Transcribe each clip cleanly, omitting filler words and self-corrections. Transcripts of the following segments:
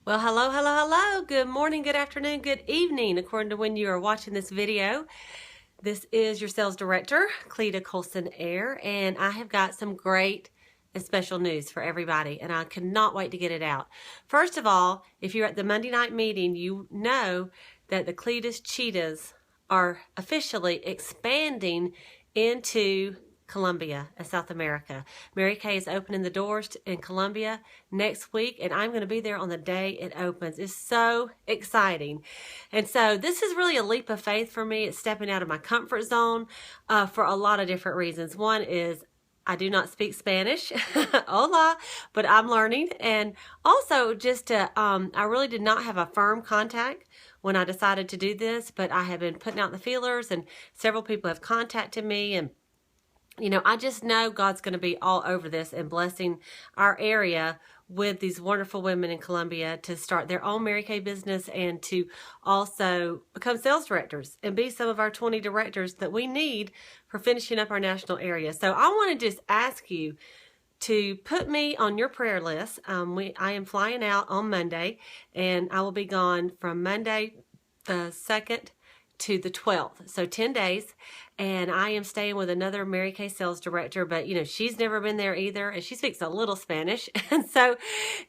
Well, hello, hello, hello. Good morning, good afternoon, good evening, according to when you are watching this video. This is your sales director, Cleta Colson-Eyre, and I have got some great and special news for everybody, and I cannot wait to get it out. First of all, if you're at the Monday night meeting, you know that the Cleta's Cheetahs are officially expanding into Colombia and South America. Mary Kay is opening the doors in Colombia next week, and I'm going to be there on the day it opens. It's so exciting. And so this is really a leap of faith for me. It's stepping out of my comfort zone for a lot of different reasons. One is I do not speak Spanish, hola, but I'm learning. And also just I really did not have a firm contact when I decided to do this, but I have been putting out the feelers and several people have contacted me, and I just know God's going to be all over this and blessing our area with these wonderful women in Colombia to start their own Mary Kay business and to also become sales directors and be some of our 20 directors that we need for finishing up our national area. So I want to just ask you to put me on your prayer list. I am flying out on Monday, and I will be gone from Monday the 2nd to the 12th, so 10 days, and I am staying with another Mary Kay sales director, but she's never been there either, and she speaks a little Spanish. And so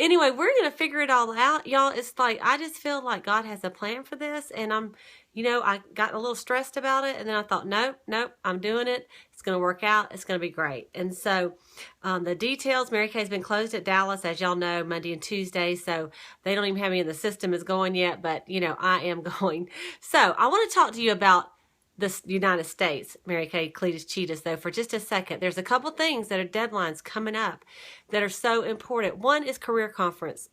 anyway, we're gonna figure it all out, y'all. It's like I just feel like God has a plan for this, and I got a little stressed about it, and then I thought, nope, I'm doing it. It's going to work out. It's going to be great. And so the details, Mary Kay's been closed at Dallas, as y'all know, Monday and Tuesday. So they don't even have me in the system as going yet, but I am going. So I want to talk to you about the United States, Mary Kay Cleta's Cheetahs, though, for just a second. There's a couple things that are deadlines coming up that are so important. One is career conference.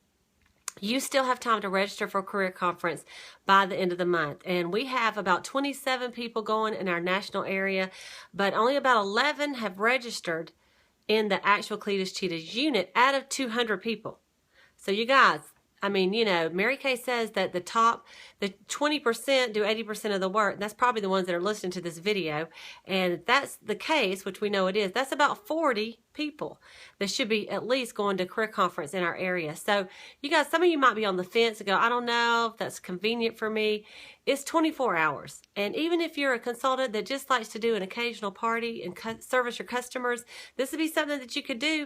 You still have time to register for a career conference by the end of the month. And we have about 27 people going in our national area, but only about 11 have registered in the actual Cleta's Cheetahs unit out of 200 people. So you guys, Mary Kay says that the 20% do 80% of the work. That's probably the ones that are listening to this video. And if that's the case, which we know it is, that's about 40 people that should be at least going to career conference in our area. So you guys, some of you might be on the fence and go, I don't know if that's convenient for me. It's 24 hours. And even if you're a consultant that just likes to do an occasional party and service your customers, this would be something that you could do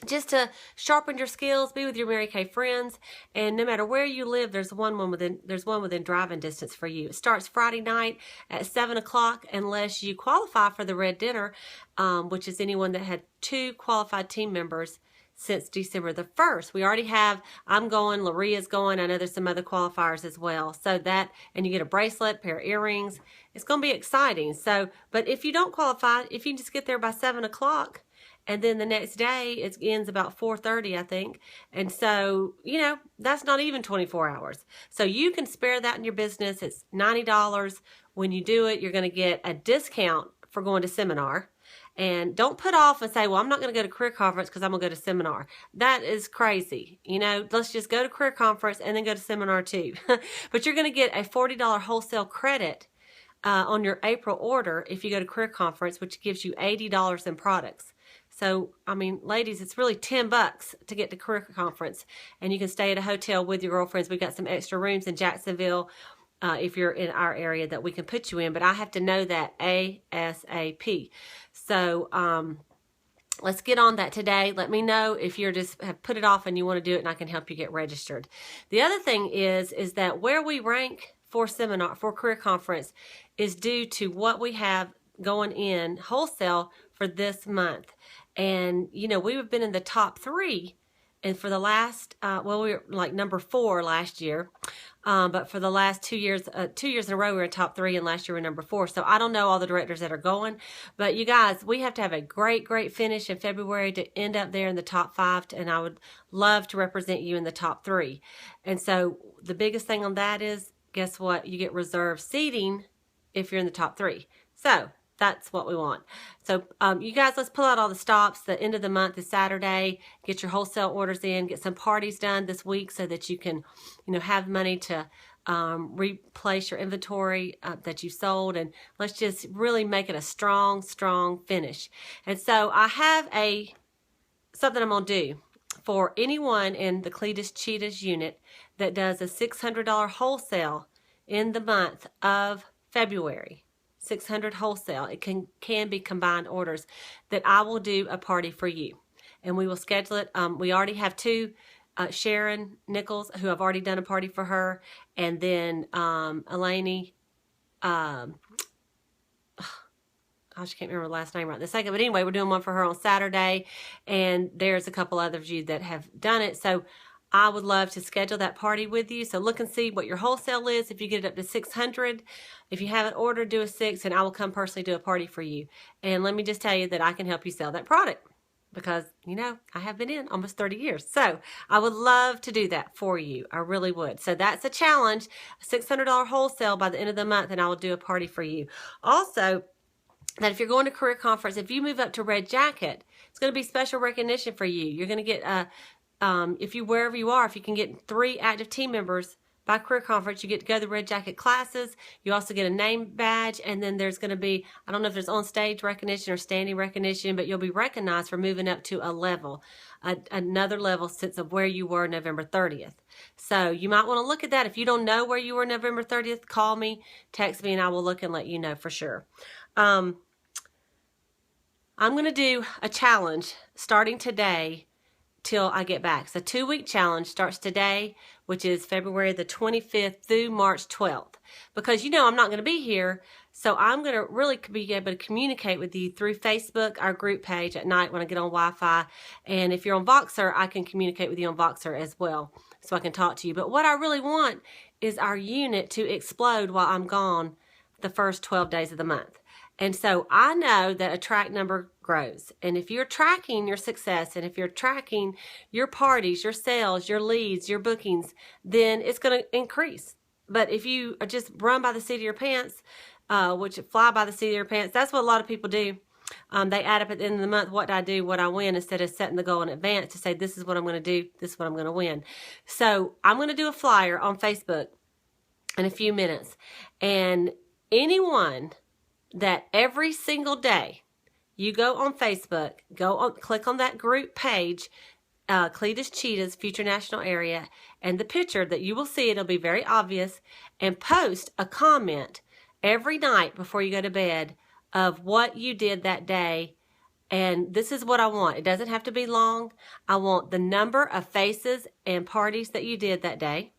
just to sharpen your skills, be with your Mary Kay friends, and no matter where you live, there's one within driving distance for you. It starts Friday night at 7 o'clock, unless you qualify for the Red Dinner, which is anyone that had 2 qualified team members since December the 1st. We already have, I'm going, Laria's going, I know there's some other qualifiers as well. So that, and you get a bracelet, pair of earrings. It's going to be exciting. So, but if you don't qualify, if you can just get there by 7 o'clock, and then the next day it ends about 4:30, I think. And so, that's not even 24 hours. So you can spare that in your business. It's $90. When you do it, you're going to get a discount for going to seminar. And don't put off and say, well, I'm not going to go to career conference because I'm going to go to seminar. That is crazy. Let's just go to career conference and then go to seminar too. But you're going to get a $40 wholesale credit on your April order if you go to career conference, which gives you $80 in products. So, ladies, it's really $10 to get to career conference, and you can stay at a hotel with your girlfriends. We've got some extra rooms in Jacksonville if you're in our area that we can put you in, but I have to know that ASAP. So, let's get on that today. Let me know if you're just have put it off and you want to do it, and I can help you get registered. The other thing is that where we rank for career conference is due to what we have going in wholesale for this month. And we've been in the top 3, and for the last we were like number 4 last year, but for the last 2 years in a row we were in top 3, and last year we were number 4. So I don't know all the directors that are going, but you guys, we have to have a great finish in February to end up there in the top 5, and I would love to represent you in the top 3. And so the biggest thing on that is, guess what? You get reserved seating if you're in the top 3. So that's what we want. So you guys, let's pull out all the stops. The end of the month is Saturday. Get your wholesale orders in. Get some parties done this week so that you can, have money to replace your inventory that you sold. And let's just really make it a strong finish. And so I have something I'm going to do for anyone in the Cleta's Cheetahs unit that does a $600 wholesale in the month of February. 600 wholesale. It can be combined orders, that I will do a party for you. And we will schedule it. We already have two, Sharon Nichols, who I've already done a party for her, and then Elaney, I just can't remember the last name right this second, but anyway, we're doing one for her on Saturday, and there's a couple others of you that have done it. So I would love to schedule that party with you. So look and see what your wholesale is. If you get it up to 600, if you haven't ordered, do a 6, and I will come personally do a party for you. And let me just tell you that I can help you sell that product, because, you know, I have been in almost 30 years. So I would love to do that for you. I really would. So that's a challenge, a $600 wholesale by the end of the month, and I will do a party for you. Also, that if you're going to career conference, if you move up to Red Jacket, it's going to be special recognition for you. You're going to get, if you, wherever you are, if you can get 3 active team members by career conference, you get to go to the Red Jacket classes. You also get a name badge, and then there's going to be, I don't know if there's on stage recognition or standing recognition, but you'll be recognized for moving up to a level, another level since of where you were November 30th. So you might want to look at that. If you don't know where you were November 30th, call me, text me, and I will look and let you know for sure. I'm going to do a challenge starting today till I get back. So 2-week challenge starts today, which is February the 25th through March 12th. Because, you know, I'm not going to be here, so I'm going to really be able to communicate with you through Facebook, our group page at night when I get on Wi-Fi. And if you're on Voxer, I can communicate with you on Voxer as well, so I can talk to you. But what I really want is our unit to explode while I'm gone the first 12 days of the month. And so I know that a track number grows. And if you're tracking your success, and if you're tracking your parties, your sales, your leads, your bookings, then it's going to increase. But if you just run by the seat of your pants, which fly by the seat of your pants, that's what a lot of people do. They add up at the end of the month, what I do, what I win, instead of setting the goal in advance to say, this is what I'm going to do, this is what I'm going to win. So I'm going to do a flyer on Facebook in a few minutes. And anyone that every single day you go on Facebook, click on that group page, Cleta's Cheetahs, Future National Area, and the picture that you will see, it'll be very obvious, and post a comment every night before you go to bed of what you did that day. And this is what I want. It doesn't have to be long. I want the number of faces and parties that you did that day.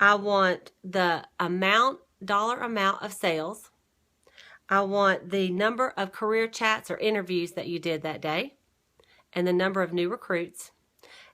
I want the dollar amount of sales. I want the number of career chats or interviews that you did that day, and the number of new recruits,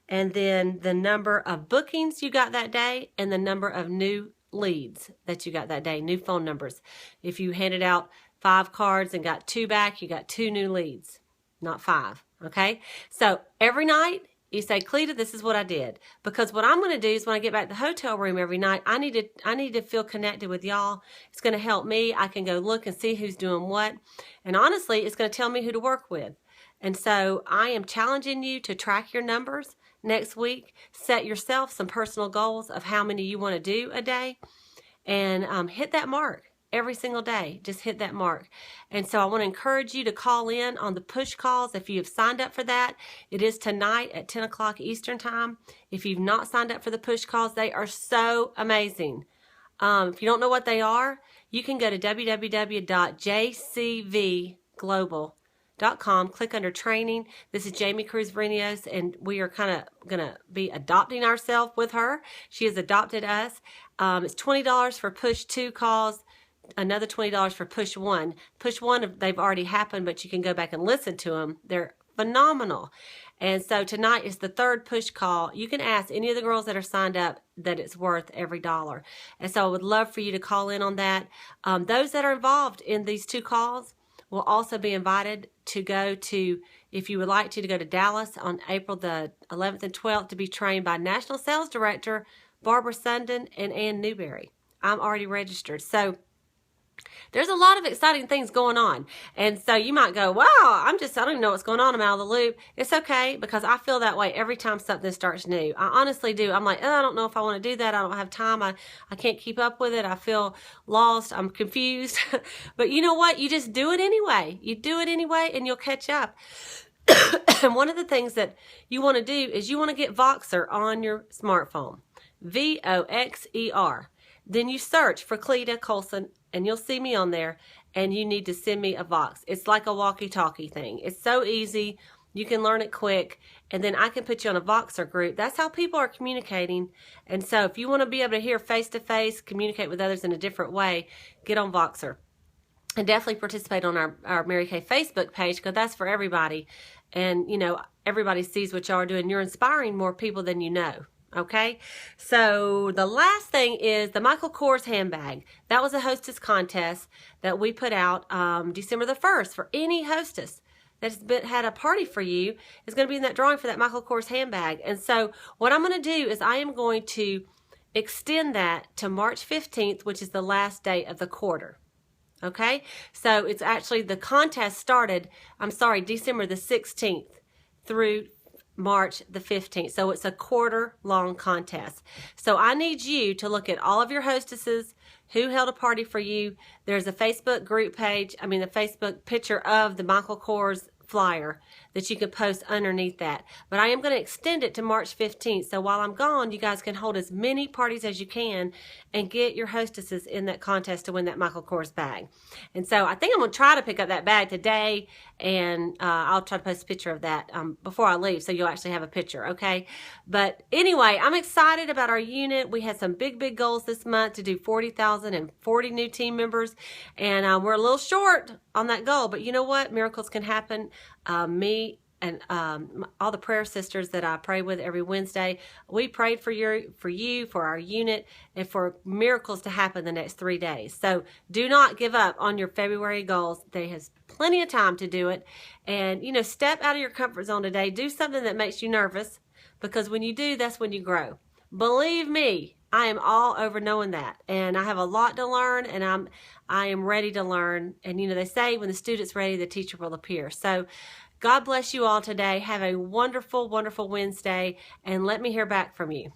and then the number of bookings you got that day, and the number of new leads that you got that day, new phone numbers. If you handed out 5 cards and got 2 back, you got 2 new leads, not 5, okay? So every night, you say, Cleta, this is what I did. Because what I'm going to do is when I get back to the hotel room every night, I need to feel connected with y'all. It's going to help me. I can go look and see who's doing what. And honestly, it's going to tell me who to work with. And so I am challenging you to track your numbers next week. Set yourself some personal goals of how many you want to do a day. And hit that mark. Every single day, just hit that mark. And so I want to encourage you to call in on the push calls if you have signed up for that. It is tonight at 10 o'clock Eastern time. If you've not signed up for the push calls, they are so amazing. If you don't know what they are, you can go to www.jcvglobal.com, click under training. This is Jamie Cruz-Vrenios, and we are kind of going to be adopting ourselves with her. She has adopted us. It's $20 for push 2 calls. Another $20 for push 1. Push 1, they've already happened, but you can go back and listen to them. They're phenomenal. And so tonight is the 3rd push call. You can ask any of the girls that are signed up that it's worth every $1. And so I would love for you to call in on that. Those that are involved in these 2 calls will also be invited to go to, if you would like to go to Dallas on April the 11th and 12th to be trained by National Sales Director Barbara Sundin and Ann Newberry. I'm already registered. So there's a lot of exciting things going on. And so you might go, wow, I don't even know what's going on. I'm out of the loop. It's okay, because I feel that way every time something starts new. I honestly do. I'm like, oh, I don't know if I want to do that. I don't have time. I can't keep up with it. I feel lost. I'm confused. But you know what? You just do it anyway. You do it anyway, and you'll catch up. And one of the things that you want to do is you want to get Voxer on your smartphone. Voxer. Then you search for Cleta Colson, and you'll see me on there, and you need to send me a Vox. It's like a walkie-talkie thing. It's so easy. You can learn it quick, and then I can put you on a Voxer group. That's how people are communicating. And so if you want to be able to hear face-to-face, communicate with others in a different way, get on Voxer. And definitely participate on our Mary Kay Facebook page, because that's for everybody. And, you know, everybody sees what y'all are doing. You're inspiring more people than you know. Okay, so the last thing is the Michael Kors handbag. That was a hostess contest that we put out December the 1st for any hostess that's had a party for you is going to be in that drawing for that Michael Kors handbag. And so what I'm going to do is I am going to extend that to March 15th, which is the last day of the quarter. Okay, so it's actually, the contest started, December the 16th through March the 15th. So it's a quarter-long contest. So I need you to look at all of your hostesses who held a party for you. There's a Facebook group page, the Facebook picture of the Michael Kors flyer that you can post underneath that. But I am going to extend it to March 15th. So while I'm gone, you guys can hold as many parties as you can and get your hostesses in that contest to win that Michael Kors bag. And so I think I'm going to try to pick up that bag today, and I'll try to post a picture of that before I leave, so you'll actually have a picture, okay? But anyway, I'm excited about our unit. We had some big goals this month to do 40,000 and 40 new team members, and we're a little short on that goal, but you know what? Miracles can happen. Me and all the prayer sisters that I pray with every Wednesday, we prayed for you, for our unit, and for miracles to happen the next 3 days. So do not give up on your February goals. There has plenty of time to do it. And, you know, step out of your comfort zone today. Do something that makes you nervous, because when you do, that's when you grow. Believe me, I am all over knowing that. And I have a lot to learn, and I am ready to learn. And, you know, they say when the student's ready, the teacher will appear. So God bless you all today. Have a wonderful, wonderful Wednesday, and let me hear back from you.